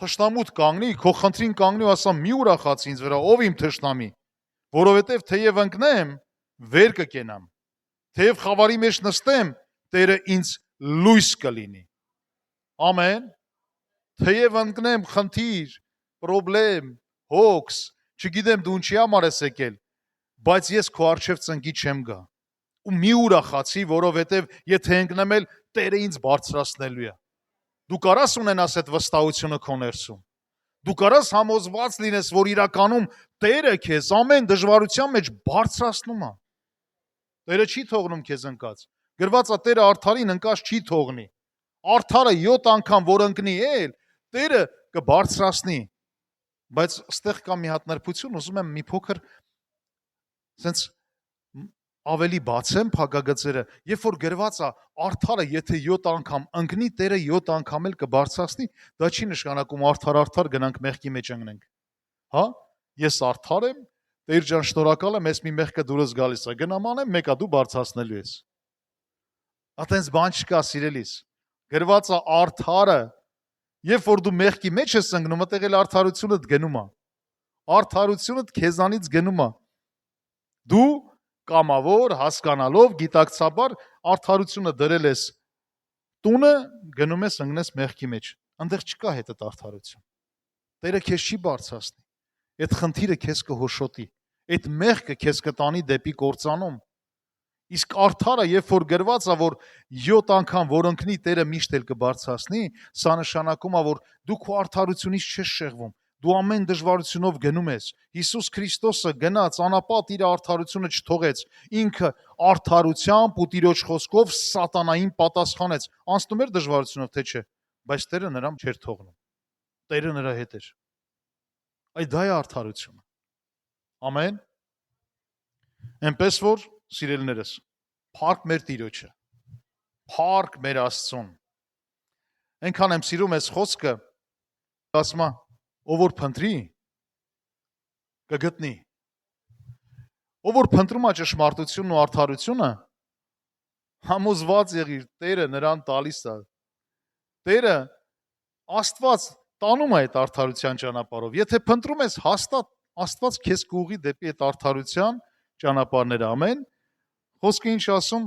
Թշնամուդ կանգնի, քո խնդրին կանգնի ու ասա մի ուրախացի ինձ վրա, ով իմ թշնամի, որովհետև թեև ընկնեմ, վեր կկենամ, թեև խավարի մեջ նստեմ, Տերը ինձ լույս կլինի։ Ամեն։ Թեև ընկնեմ խնդիր, պրոբլեմ, հոգս, չգիտեմ դու ինչի համար ես եկել, բայց ես քո առջև ծնկի չեմ գա։ Ու մի ուրախացի, որովհետև եթե ընկնեմ էլ Տերը ինձ բարձրացնելու է։ Դու կարաս ունենաս այդ վստահությունը քո ներսում։ Դու կարաս համոզված լինես, որ իրականում Տերը քեզ ամեն դժվարության մեջ բարձրացնում է։ Տերը չի թողնում քեզ ընկած։ Գրված է Տերը արդարին ընկած չի թողնի։ Արդարը 7 անգամ որ ընկնի էլ, Տերը կբարձրացնի։ Բայց այստեղ կա մի հատ նրբություն, ուզում եմ մի փոքր սենց ավելի բացեմ փակագծերը, երբ որ գրված է արդարը եթե 7 անգամ ընկնի, Տերը 7 անգամ էլ կբարձրացնի, դա չի նշանակում արդար գնանք մեղքի մեջ ընկնենք։ Հա, ես արդար եմ, Տեր ջան շնորհակալ եմ, ես մի մեղքը դուրս գալիս է, գնամ անեմ, մեկա դու բարձրացնելու ես։ Այտենց բան չկա, սիրելիս։ Գրված է արդարը, երբ որ դու մեղքի մեջ ես ընկնում, այդտեղ էլ արդարությունդ գնում է։ Արդարությունը քեզանից գնում է։ Դու կամավոր, հասկանալով, գիտակցաբար արդարությունը դրել ես տունը, գնում ես ընկնես մեղքի մեջ։ Այնտեղ չկա հետդ արդարություն։ Տերը քեզ չի բարձրացնի։ Այդ խնդիրը քեզ կհոշոտի։ Այդ մեղքը քեզ կտանի դեպի կործանում։ Իսկ արդարը, երբ որ գրված է, որ 7 անգամ որ ընկնի, Տերը միշտ էլ կբարձրացնի, սա նշանակում է, որ դու քո արդարությունից չես շեղվում։ Դու ամեն դժվարությունով գնում ես։ Հիսուս Քրիստոսը գնաց անապատ իր արդարությունը չթողեց։ Ինքը արդարությամբ ու Տիրոջ խոսքով սատանային պատասխանեց։ Անցնում էր դժվարությունով, թե չէ, բայց Տերը նրան չէր թողնում։ Տերը նրա հետ էր։ Այդ դա է արդարությունը։ Ամեն։ Այնպես որ, սիրելիներս, փառք մեր Տիրոջը, փառք մեր Աստծուն։ Այնքան եմ սիրում այս խոսքը, ասում է, ով որ փնտրի, կգտնի։ Ով որ փնտրում է ճշմարտությունն ու արդարությունը, համոզված եղիր, Տերը նրան տալիս է։ Տերը Աստված տանում է այդ արդարության ճանապարհով։ Եթե փնտրում ես, հաստատ Աստված քեզ կուղղի դեպի այդ արդարության ճանապարհները, ամեն։ Խոսքը ինչ ասում,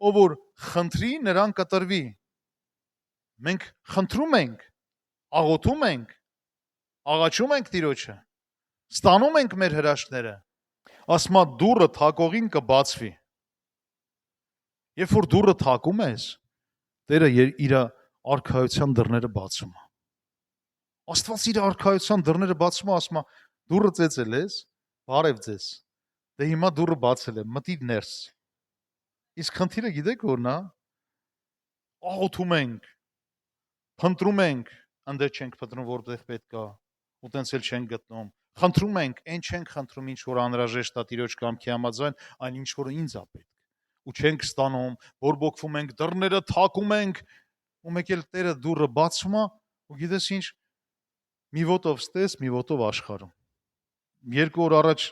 ով որ խնդրի, նրան կտրվի։ Մենք խնդրում ենք, աղոթում ենք, աղաչում ենք Տիրոջը, ստանում ենք մեր հրաշքները, ասում է դուռը թակողին կբացվի։ Երբ որ դուռը թակում ես, Տերը իր արքայության դռները բացում է։ Աստված իր արքայության դռները բացում է, ասում է դուռը ծեծել ես, բարև ձեզ։ Դե հիմա դուռը բացել եմ, մտիր ներս։ Իսկ խնդիրը գիտեք որն է։ Աղոթում ենք, փնտրում ենք, ընդ չենք փնտրում, որտեղ պետք է, ու տենց էլ չենք գտնում։ Խնդրում ենք, այն չենք խնդրում, ինչ որ անհրաժեշտ է Տիրոջ կամքի համաձայն, այլ ինչ որ ինձ է պետք։ Ու չենք ստանում, բորբոքվում ենք, դռները թակում ենք, ու մեկ էլ Տերը դուռը բացում է, ու գիտես ինչ, մի ոտով ստես, մի ոտով աշխարհում։ 2 օր առաջ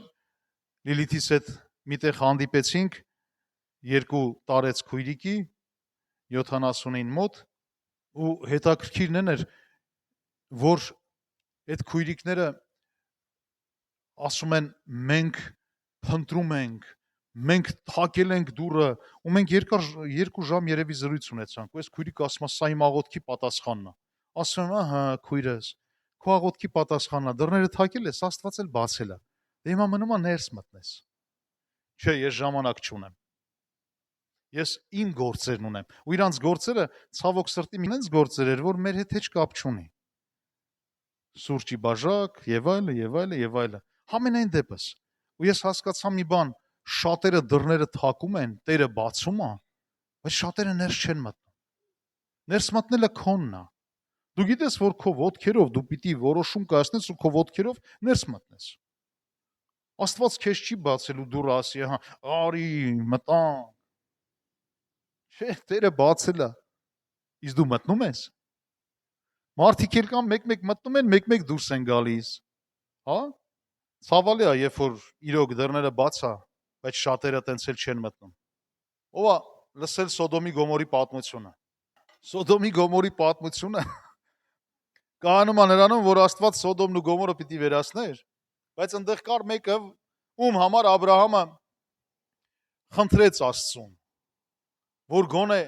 Լիլիթիս հետ միտեղ հանդիպեցինք, 2 տարեց քույրիկի 79-ին մոտ, ու հետաքրքիրն էր, որ այդ քույրիկները ասում են մենք փնտրում ենք, մենք թակել ենք դուռը, ու մենք 2 ժամ երևի զրույց ունեցանք, ու այս քույրիկը ասում է սա իմ աղոթքի պատասխանն է։ Ասում եմ, ահա, քույրս, քո աղոթքի պատասխանն է, դռները թակել ես, Աստված էլ բացել է։ Դե հիմա մնում է ներս մտնես։ Չէ, ես ժամանակ չունեմ։ Ես իմ գործերն ունեմ, ու իրանց գործերը ցավոք սրտի ինձ գործեր էր, որ մեր հետ հեչ կապ չունի։ Սուրճի բաժակ, եւ այլը, եւ այլը, եւ այլը։ Համենայն դեպս, ու ես հասկացա մի բան, շատերը դռները թակում են, Տերը բացում է, բայց շատերը ներս չեն մտնում։ Ներս մտնելը քոնն է։ Դու գիտես, որ քո ոտքերով դու պիտի որոշում կայացնես ու քո ոտքերով ներս մտնես։ Աստված քեզ չի բացել ու դուռը ասի, ահա, արի, մտան։ Չէ, Տերը բացել է։ Իսկ դու մտնում ես։ Մարդիկ էլ կան մեկ-մեկ մտնում են, մեկ-մեկ դուրս են գալիս։ Հա? Ցավալի է, երբ որ իրոք դռները բաց է, բայց շատերը տենց էլ չեն մտնում։ Ով է լսել Սոդոմի Գոմորի պատմությունը։ Սոդոմի Գոմորի պատմությունը կայանում է նրանում, որ Աստված Սոդոմն ու Գոմորը պիտի վերացներ, բայց այնտեղ կար մեկը, ում համար Աբրահամը խնդրեց Աստծուն, որ գոնե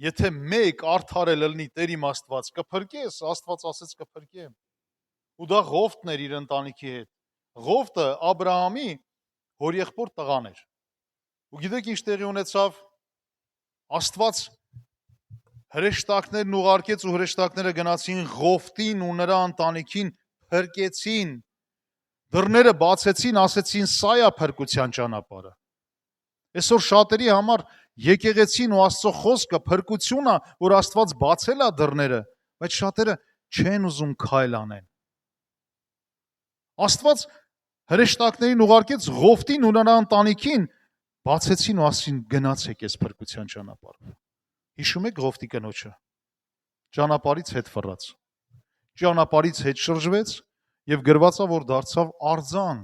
եթե մեկ արդար է լինի Տեր իմ Աստված, կփրկես, Աստված ասեց կփրկեմ։ Ու դա Ղովտն էր իր ընտանիքի հետ։ Ղովտը Աբրահամի հորեղբոր տղան էր։ Ու գիտեք ինչ տեղի ունեցավ։ Աստված հրեշտակներն ուղարկեց ու հրեշտակները գնացին Ղովտին ու նրա ընտանիքին փրկեցին։ Դռները բացեցին, ասեցին սա է փրկության ճանապարհը։ Այսօր շատերի համար եկեղեցին ու Աստծո խոսքը փրկություն է, որ Աստված բացել է դռները, բայց շատերը չեն ուզում քայլ անեն։ Աստված հրեշտակներին ուղարկեց Ղովտին ու նրա ընտանիքին, բացեցին ու ասին գնացեք այս փրկության ճանապարհով։ Հիշում եք Ղովտի կնոջը։ Ճանապարհից հետ ֆռած։ Ճանապարհից հետ շրջվեց եւ գրված է, որ դարձավ արձան,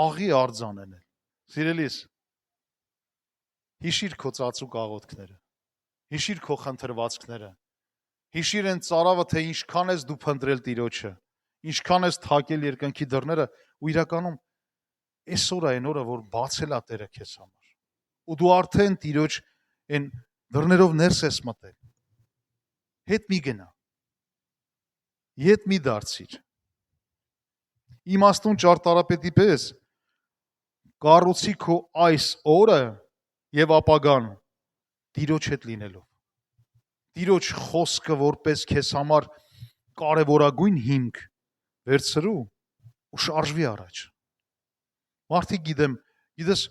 աղի արձան են։ Սիրելիս, հիշիր քո ծածուկ աղոթքները, հիշիր քո խնդրվածքները, հիշիր այն ծարավը, թե ինչքան ես դու փնտրել Տիրոջը, ինչքան ես թակել երկնքի դռները, ու իրականում այսօր այն օրը, որ բացել է Տերը քեզ համար։ Ու դու արդեն Տիրոջ այն դռներով ներս ես մտել։ Հետ մի գնա։ Ետ մի դարձիր։ Իմաստուն ճարտարապետի պես կառուցի քո այս օրը եւ ապագան Տիրոջ հետ լինելով։ Տիրոջ խոսքը որպես քեզ համար կարևորագույն հիմք վերցրու ու շարժվի առաջ։ Մարդիկ գիտես,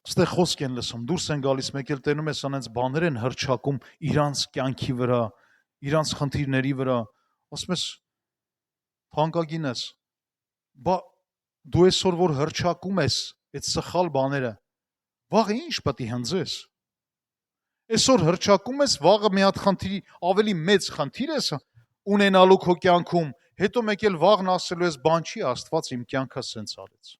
ստեղ խոսք են լսում, դուրս են գալիս, մեկ էլ տենում ես անենց բաներ են հրճակում իրանց կյանքի վրա, իրանց խնդիրների վրա, ասում ես, թանկագինս, բա դու այսօր որ հրճակում ես այդ սխալ բաները, վաղը ինչ պետք է հնձես։ Այսօր հրճակում ես, վաղը մի հատ խնդիրի ավելի մեծ խնդիր ես ունենալու քո կյանքում, հետո մեկ էլ վաղն ասելու ես, բան չի, Աստված իմ կյանքը սենց արեց։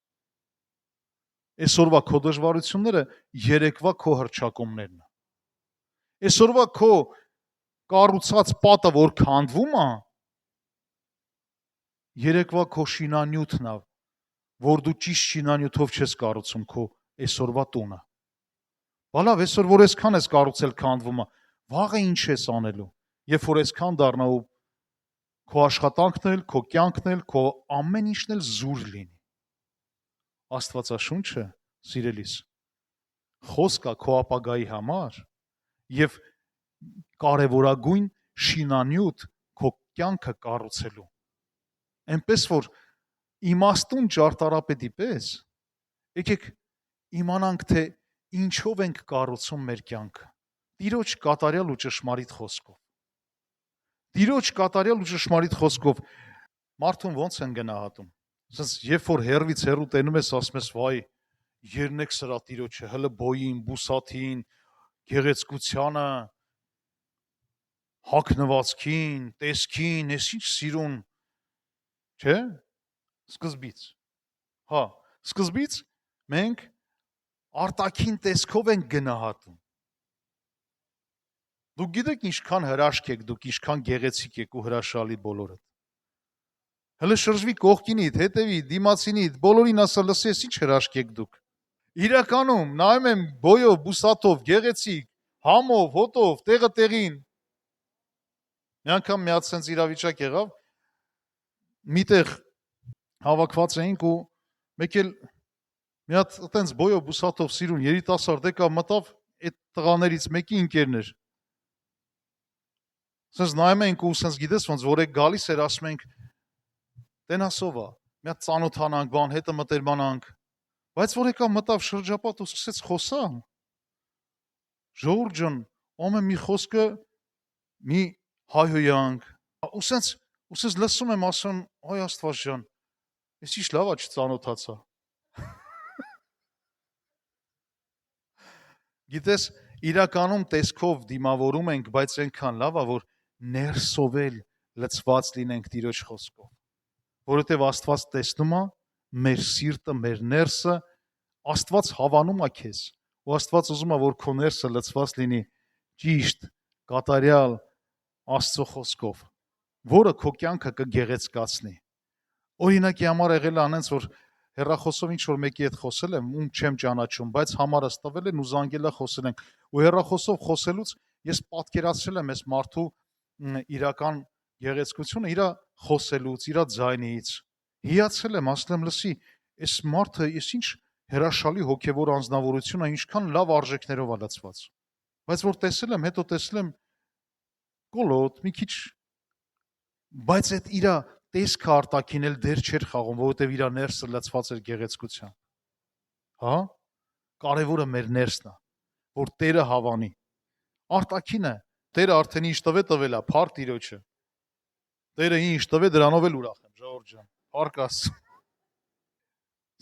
Այսօրվա քո դժվարությունները երեկվա քո հրճակումներն են։ Այսօրվա քո կառուցած պատը, որ քանդվում է, երեկվա քո շինանյութն է, որ դու ճիշտ շինանյութով չես կառուցում քո այսօրվա տունը։ Բալավ, այսօր որ այսքան ես կառուցել քանդվում է, վաղը ինչ ես անելու, երբ որ այսքան դառնա ու քո աշխատանքն էլ, քո կյանքն էլ, քո ամեն ինչն էլ զուր լինի։ Աստվածաշունչը, սիրելիս, խոսք է քո ապագայի համար եւ կարևորագույն շինանյութ քո կյանքը կառուցելու։ Այնպես որ իմաստուն ճարտարապետի պես եկեք իմանանք, թե ինչով ենք կառուցում մեր կյանքը։ Տիրոջ կատարյալ ու ճշմարիտ խոսքով։ Տիրոջ կատարյալ ու ճշմարիտ խոսքով մարդուն ոնց են գնահատում։ Ասես, երբ որ հերվից հերու տենում ես, ասում ես, վայ, երնեք սրա Տիրոջը, հələ բոյին, բուսաթին, գեղեցկությանը, հագնվածքին, տեսքին, ես ինչ սիրուն, չէ՞։ Սկզբից։ Հա, սկզբից մենք արտաքին տեսքով ենք գնահատում։ Դուք գիտեք ինչքան հրաշք եք, դուք ինչքան գեղեցիկ եք ու հրաշալի բոլորը։ Հələ շրջվի կողքինիդ, հետևիդ, դիմացինիդ, բոլորին ասա, լսես ինչ հրաշք եք դուք։ Իրականում նայում եմ բոյով, բուսաթով, գեղեցիկ, համով, հոտով, տեղը տեղին։ Մի անգամ մի հատ sense իրավիճակ եղավ, միտեղ հավաքված էինք ու մեկ էլ մի հատ այտենց բոյով, բուսաթով սիրուն երիտասարդ եկավ մտավ, այդ տղաներից մեկի ընկերն էր։ Սենց նայում ենք ու սենց գիտես ոնց որ եք գալիս էր, ասում ենք տենասով է, մի հատ ծանոթանանք, բան, հետը մտերմանանք, բայց որ եկավ մտավ շրջապատ ու սկսեց խոսալ։ Ժողովուրդ ջան, ամեն մի խոսքը մի հայհոյանք, ու սենց լսում եմ, ասում, այ Աստված ջան, ես ինչ լավ է չծանոթացա։ Գիտես, իրականում տեսքով դիմավորում ենք, բայց այնքան լավ է, որ ներսով էլ լցված լինենք Տիրոջ խոսքով, որովհետև Աստված տեսնում է մեր սիրտը, մեր ներսը, Աստված հավանում է քեզ, ու Աստված ուզում է, որ քո ներսը լցված լինի ճիշտ, կատարյալ Աստծո խոսքով, որը քո կյանքը կգեղեցկացնի։ Օրինակի համար եղել է անենց, որ հեռախոսով ինչ որ մեկի հետ խոսել եմ, ում չեմ ճանաչում, բայց համարս տվել են ու զանգել է խոսել ենք, ու հեռախոսով խոսելուց ես պատկերացրել եմ այս մարդու իրական գեղեցկությունը իր խոսելուց, իր ձայնից, հիացել եմ, ասել եմ, լսի, այս մարդը ես ինչ հրաշալի հոգևոր անձնավորություն է, ինչքան լավ արժեքներով է լցված։ Բայց որ տեսել եմ, հետո տեսել եմ կոլոտ, մի քիչ, բայց այդ իր տեսքը արտաքին էլ դեր չէր խաղում, որովհետև իր ներսը լցված էր գեղեցկությամբ։ Հա? Կարևորը մեր ներսն է, որ Տերը հավանի։ Արտաքինը Տերը արդեն ինչ տվել է, փառք Տիրոջը։ Տերը ինչ տվե, դրանով էլ ուրախ եմ, ժողովուրդ ջան։ Փառք Աստծո։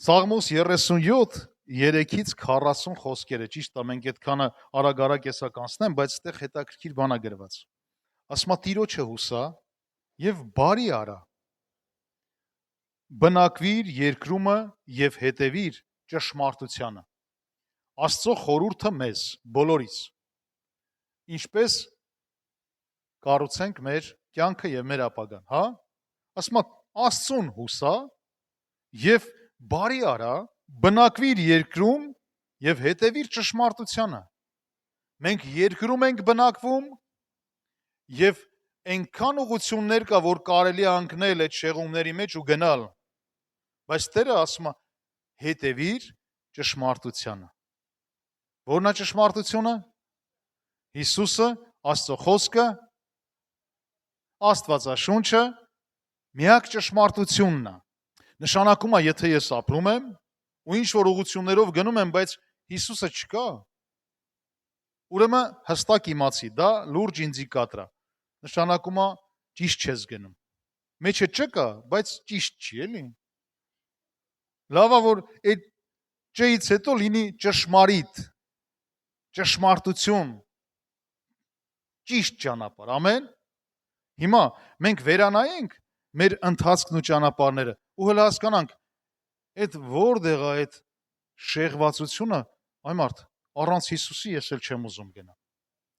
Սաղմոս 37 3-ից 40 խոսքերը, ճիշտ է, մենք այդքանը արագ եսա կանցնեմ, բայց այդտեղ հետաքրքիր բան է գրված։ Ասում է Տիրոջը հուսա եւ բարի արա։ Բնակվիր երկրումը եւ հետևիր ճշմարտությանը։ Աստծո խորհուրդը մեզ բոլորիս։ Ինչպես կառուցենք մեր կյանքը եւ մեր ապագան, հա? Ասում է Աստծուն հուսա եւ բարի արա, բնակվիր երկրում եւ հետևիր ճշմարտությանը։ Մենք երկրում ենք բնակվում եւ այնքան ուղղություններ կա, որ կարելի է ընկնել այդ շեղումների մեջ ու գնալ։ Բայց Տերը ասում է հետևիր ճշմարտությանը։ Որն է ճշմարտությունը։ Հիսուսը, Աստծո խոսքը, Աստվածաշունչը միակ ճշմարտությունն է։ Նշանակում է, եթե ես ապրում եմ ու ինչ որ ուղղություններով գնում եմ, բայց Հիսուսը չկա, ուրեմն հստակ իմացի, դա լուրջ ինդիկատոր է։ Նշանակում է ճիշտ չես գնում։ Մեջը չկա, բայց ճիշտ չի, էլի։ Լավ է, որ այդ ճից հետո լինի ճշմարիտ, ճշմարտություն, ճիշտ ճանապարհ, ամեն։ Հիմա մենք վերանայենք մեր ընթացքն ու ճանապարհները ու հələ հասկանանք, այդ որտեղ է այդ շեղվածությունը, այ մարդ, առանց Հիսուսի ես էլ չեմ ուզում գնամ։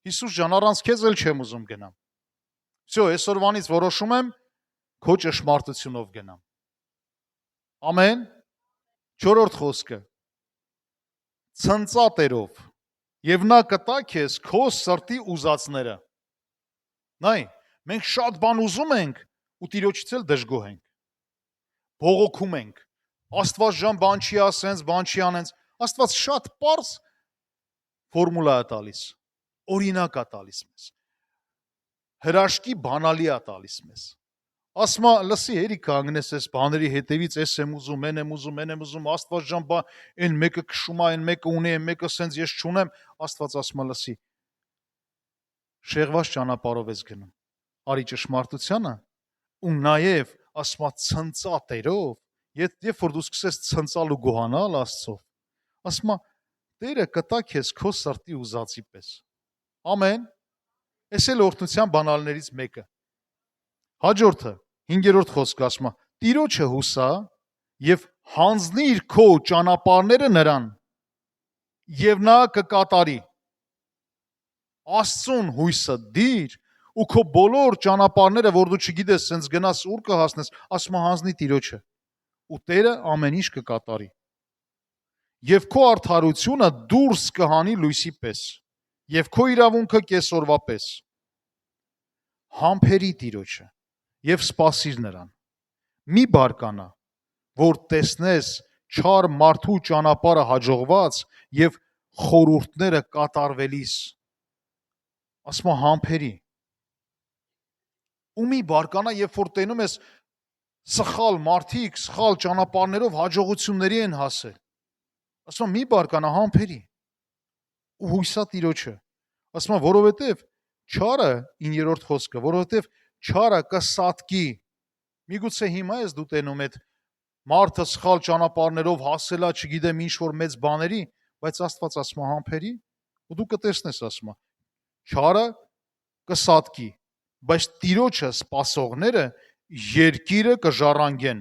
Հիսուս ջան, առանց քեզ էլ չեմ ուզում գնամ։ Всё, այսօրվանից որոշում եմ քո ճշմարտությունով գնամ։ Ամեն։ 4-րդ խոսքը։ Ցնծատերով եւ նա կտա քեզ քո սրտի ուզածները։ Նայ, մենք շատ բան ուզում ենք ու Տիրոջից էլ դժգոհ ենք։ Բողոքում ենք։ Աստված ջան, բան չի ասենց, բան չի անենց։ Աստված շատ պարզ ֆորմուլա է տալիս, օրինակ է տալիս մեզ։ Հրաշքի բանալի է տալիս մեզ։ Ասма, լսի, հերիք կանգնես այս բաների հետևից, ես եմ ուզում, են եմ ուզում, են եմ ուզում, Աստված ջան, բա այն մեկը քշում է, այն մեկը ունի, այն մեկը սենց ես չունեմ, Աստված ասма, լսի։ Շեղված ճանապարհով ես գնում։ Արի ճշմարտությանը ու նաև ասма ցնծատերով, երբ որ դու սկսես ցնծալ ու գոհանալ Աստծով, ասма Տերը կտա քեզ քո սրտի ուզածի պես։ Ամեն։ Այս էլ օրհնության բանալներից մեկը։ Հաջորդը 5-րդ խոսքը ասում է. Տիրոջը հուսա եւ հանձնիր քո ճանապարհները նրան եւ նա կկատարի։ Աստծուն հույսը դիր ու քո բոլոր ճանապարհները, որ դու չգիտես, սենց գնաս ուր կհասնես, ասում է հանձնի Տիրոջը ու Տերը ամեն ինչ կկատարի։ Եվ քո արդարությունը դուրս կհանի լույսի պես եւ քո իրավունքը կեսօրվա պես։ Համբերի Տիրոջը եւ սպասիր նրան։ Մի բարկանա, որ տեսնես չար մարդու ճանապարհը հաջողված եւ խորհուրդները կատարվելիս։ Ասում համբերի։ Ու մի բարկանա, երբ որ տենում ես սխալ մարդիկ, սխալ ճանապարհներով հաջողությունների են հասել։ Ասում մի բարկանա, համբերի։ Ու հույսա Տիրոջը։ Ասում որովհետեւ չարը 9-րդ խոսքը, որովհետեւ չարը կսատկի։ Միգուցե հիմա ես դու տենում այդ մարդը սխալ ճանապարհներով հասելա, չգիտեմ ինչ որ մեծ բաների, բայց Աստված ասում է համբերի ու դու կտեսնես, ասում է չարը կսատկի, բայց Տիրոջը սпасողները երկիրը կժառանգեն։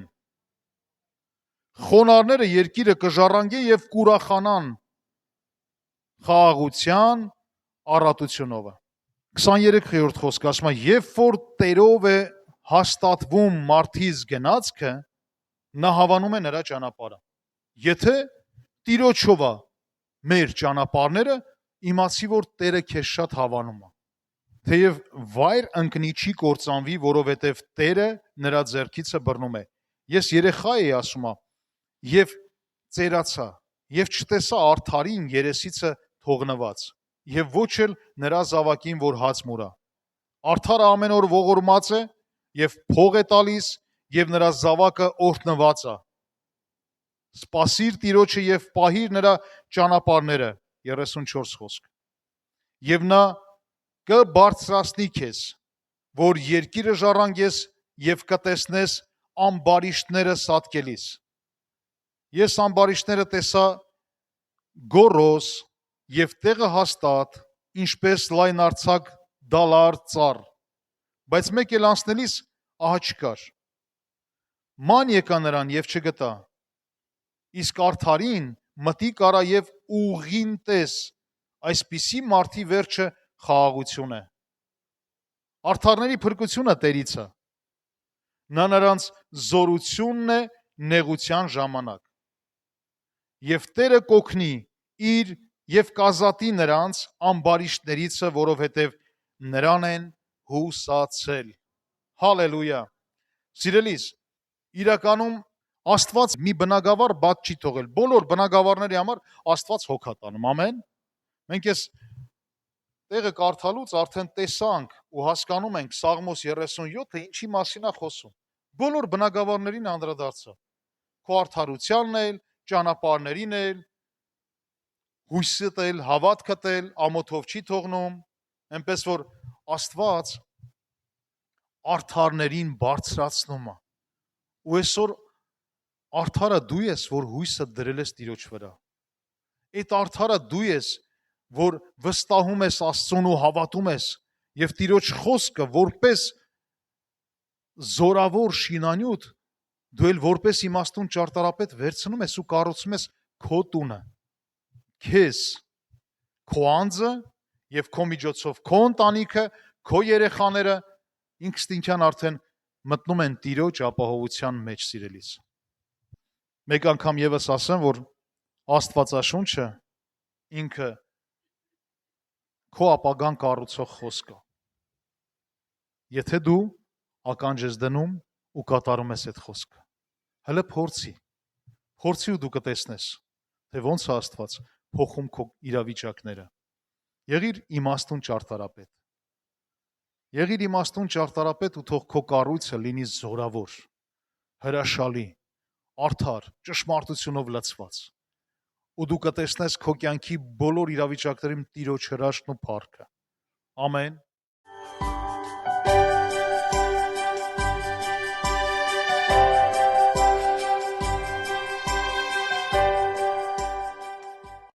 Խոնարհները երկիրը կժառանգեն եւ կուրախանան խաղաղության առատությունով։ 23-րդ խոսքը ասում է. «Երբ որ Տերով է հաստատվում մարդիս գնացքը, նա հավանում է նրա ճանապարհը»։ Եթե Տիրոջով է մեր ճանապարհները, իմացի որ Տերը քեզ շատ հավանում է։ Թեև վայր ընկնի չի կործանվի, որովհետև Տերը նրա ձեռքիցը բռնում է։ Ես երեխա էի ասում եմ, եւ ծերացա, եւ չտեսա արդարին երեսիցը թողնված, եւ ոչ էլ նրա զավակին, որ հաց մուրա։ Արդարը ամեն օր ողորմած է եւ փող է տալիս, եւ նրա զավակը օրհնված է։ Սպասիր Տիրոջը եւ պահիր նրա ճանապարհները, 34 խոսք։ Եվ նա կբարձրացնի քեզ, որ երկիրը ժառանգես եւ կտեսնես ամբարիշտները սատկելիս։ Ես ամբարիշտները տեսա գորոս եւ տեղը հաստատ, ինչպես լայնարձակ դալար ծառ, բայց մեկ էլ անցնելիս ահա չկար։ Ման եկա նրան եւ չգտա։ Իսկ արդարին մտի կարա եւ ուղին տես, այսպիսի մարդի վերջը խաղաղություն է։ Արդարների փրկությունը Տերից է։ նա նրանց զորությունն է նեղության ժամանակ։ Եվ Տերը կօգնի իր եւ կազատի նրանց ամբարիշտներիցը, որովհետեւ նրան են հուսացել։ Հալելույա։ Սիրելիս, իրականում Աստված մի բնագավառ բաց չի թողել։ Բոլոր բնագավառների համար Աստված հոգ է տանում։ Ամեն։ Մենք այս տեղը կարդալուց արդեն տեսանք ու հասկանում ենք Սաղմոս 37-ը ինչի մասին է խոսում։ Բոլոր բնագավառներին անդրադարձա։ Քո արդարությանն էլ, ճանապարհներին էլ, հույսդ էլ, հավատքդ էլ ամոթով չի թողնում, այնպես որ Աստված արդարներին բարձրացնում է։ Ու այսօր արդարը դու ես, որ հույսը դրել ես Տիրոջ վրա։ Այդ արդարը դու ես, որ վստահում ես Աստծուն ու հավատում ես, եւ Տիրոջ խոսքը որպես զորավոր շինանյութ դու էլ որպես իմաստուն ճարտարապետ վերցնում ես ու կառուցում ես քո տունը, քեզ, քո անձը եւ քո միջոցով քո ընտանիքը, քո երեխաները ինքնստինքյան արդեն մտնում են Տիրոջ ապահովության մեջ, սիրելիս։ Մեկ անգամ եւս ասեմ, որ Աստվածաշունչը ինքը քո ապագան կառուցող խոսք է։ Եթե դու ականջ ես դնում ու կատարում ես այդ խոսքը, հələ փորձի ու դու կտեսնես, թե ոնց է Աստված փոխում քո իրավիճակները։ Եղիր իմաստուն ճարտարապետ։ Եղիր իմաստուն ճարտարապետ ու թող քո կառույցը լինի զորավոր, հրաշալի, արդար, ճշմարտությունով լցված։ Ու դու կտեսնես քո կյանքի բոլոր իրավիճակներում Տիրոջ հրաշքն ու փառքը։ Ամեն։